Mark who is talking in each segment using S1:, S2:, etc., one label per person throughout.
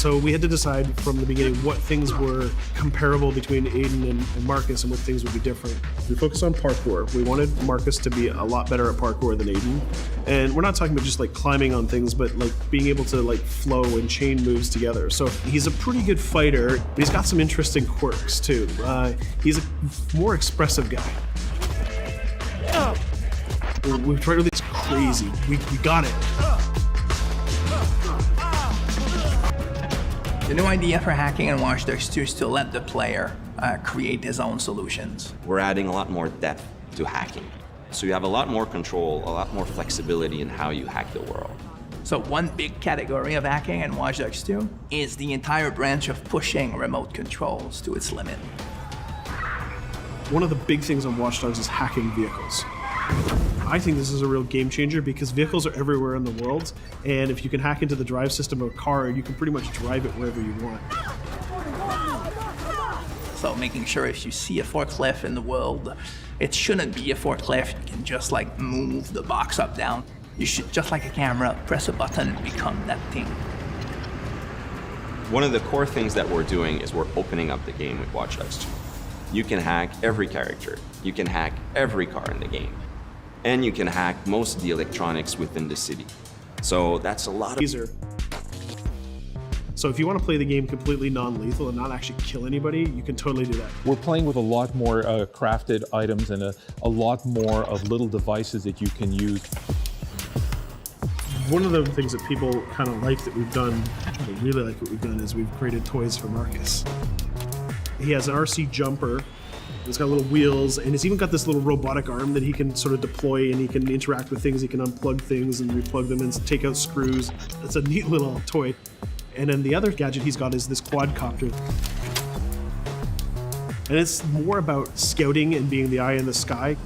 S1: So we had to decide from the beginning what things were comparable between Aiden and Marcus and what things would be different. We focused on parkour. We wanted Marcus to be a lot better at parkour than Aiden. And we're not talking about just like climbing on things, but like being able to like flow and chain moves together. So he's a pretty good fighter, but he's got some interesting quirks too. He's a more expressive guy. We've tried all these crazy. We got it.
S2: The new idea for hacking in Watch Dogs 2 is to let the player create his own solutions.
S3: We're adding a lot more depth to hacking. So you have a lot more control, a lot more flexibility in how you hack the world.
S2: So one big category of hacking in Watch Dogs 2 is the entire branch of pushing remote controls to its limit.
S1: One of the big things on Watch Dogs is hacking vehicles. I think this is a real game changer because vehicles are everywhere in the world, and if you can hack into the drive system of a car, you can pretty much drive it wherever you want.
S2: So making sure if you see a forklift in the world, it shouldn't be a forklift. You can just like move the box up, down. You should, just like a camera, press a button and become that thing.
S3: One of the core things that we're doing is we're opening up the game with Watch Dogs 2. You can hack every character. You can hack every car in the game. And you can hack most of the electronics within the city. So that's a lot of...
S1: So if you want to play the game completely non-lethal and not actually kill anybody, you can totally do that.
S4: We're playing with a lot more crafted items and a lot more of little devices that you can use.
S1: One of the things that people kind of like that we've done, they really like what we've done, is we've created toys for Marcus. He has an RC jumper. It's got little wheels, and it's even got this little robotic arm that he can sort of deploy, and he can interact with things. He can unplug things and replug them and take out screws. It's a neat little toy. And then the other gadget he's got is this quadcopter. And it's more about scouting and being the eye in the sky.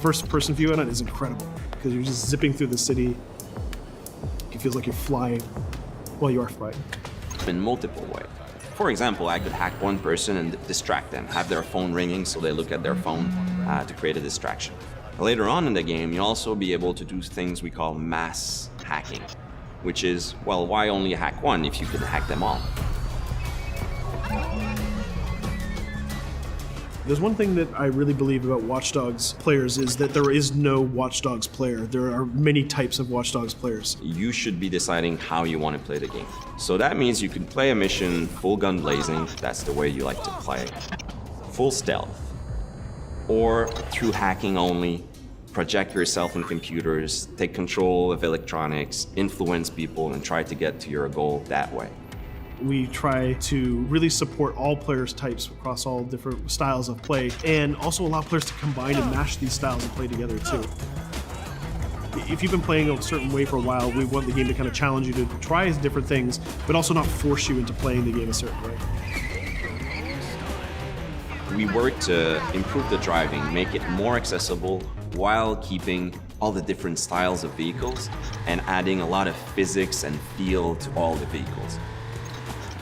S1: First person view on it is incredible because you're just zipping through the city. It feels like you're flying. Well, you are flying.
S3: In multiple ways. For example, I could hack one person and distract them, have their phone ringing so they look at their phone to create a distraction. Later on in the game, you'll also be able to do things we call mass hacking, which is, well, why only hack one if you can hack them all?
S1: There's one thing that I really believe about Watch Dogs players is that there is no Watch Dogs player. There are many types of Watch Dogs players.
S3: You should be deciding how you want to play the game. So that means you can play a mission full gun blazing, that's the way you like to play, full stealth, or through hacking only, project yourself in computers, take control of electronics, influence people, and try to get to your goal that way.
S1: We try to really support all players' types across all different styles of play, and also allow players to combine and mash these styles and play together too. If you've been playing a certain way for a while, we want the game to kind of challenge you to try different things, but also not force you into playing the game a certain way.
S3: We work to improve the driving, make it more accessible while keeping all the different styles of vehicles and adding a lot of physics and feel to all the vehicles.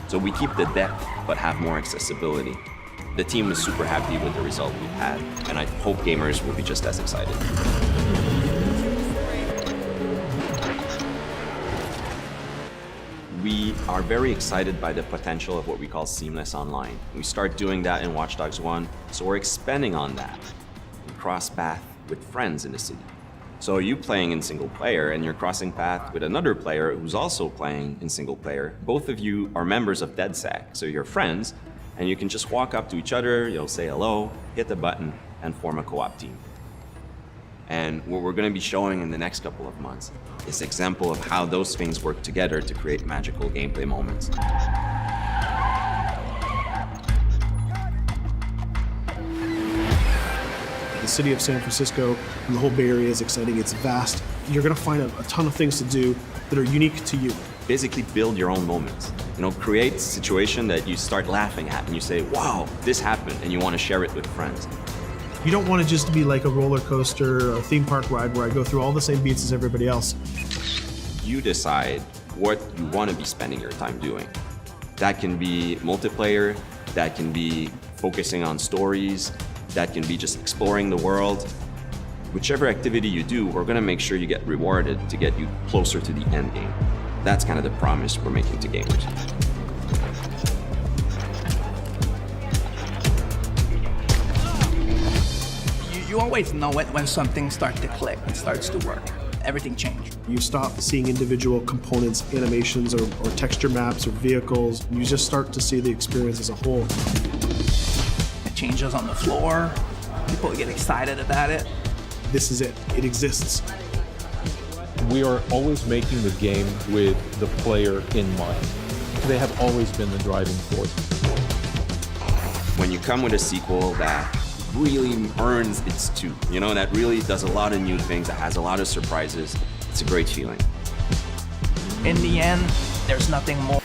S3: So we keep the depth, but have more accessibility. The team is super happy with the result we've had, and I hope gamers will be just as excited. We are very excited by the potential of what we call seamless online. We start doing that in Watch Dogs 1, so we're expanding on that. We cross path with friends in the city. So you playing in single player and you're crossing path with another player who's also playing in single player. Both of you are members of DedSec, so you're friends, and you can just walk up to each other, you'll say hello, hit the button, and form a co-op team. And what we're going to be showing in the next couple of months is an example of how those things work together to create magical gameplay moments.
S1: The city of San Francisco and the whole Bay Area is exciting. It's vast. You're going to find a ton of things to do that are unique to you.
S3: Basically build your own moments. Create a situation that you start laughing at and you say, wow, this happened, and you want to share it with friends.
S1: You don't want to just be like a roller coaster or a theme park ride where I go through all the same beats as everybody else.
S3: You decide what you want to be spending your time doing. That can be multiplayer, that can be focusing on stories, that can be just exploring the world. Whichever activity you do, we're going to make sure you get rewarded to get you closer to the end game. That's kind of the promise we're making to gamers.
S2: You always know it when something starts to click, it starts to work. Everything changed.
S1: You stop seeing individual components, animations, or texture maps, or vehicles. You just start to see the experience as a whole.
S2: It changes on the floor. People get excited about it.
S1: This is it. It exists.
S4: We are always making the game with the player in mind. They have always been the driving force.
S3: When you come with a sequel that really earns its due, you know, that really does a lot of new things, that has a lot of surprises, it's a great feeling.
S2: In the end, there's nothing more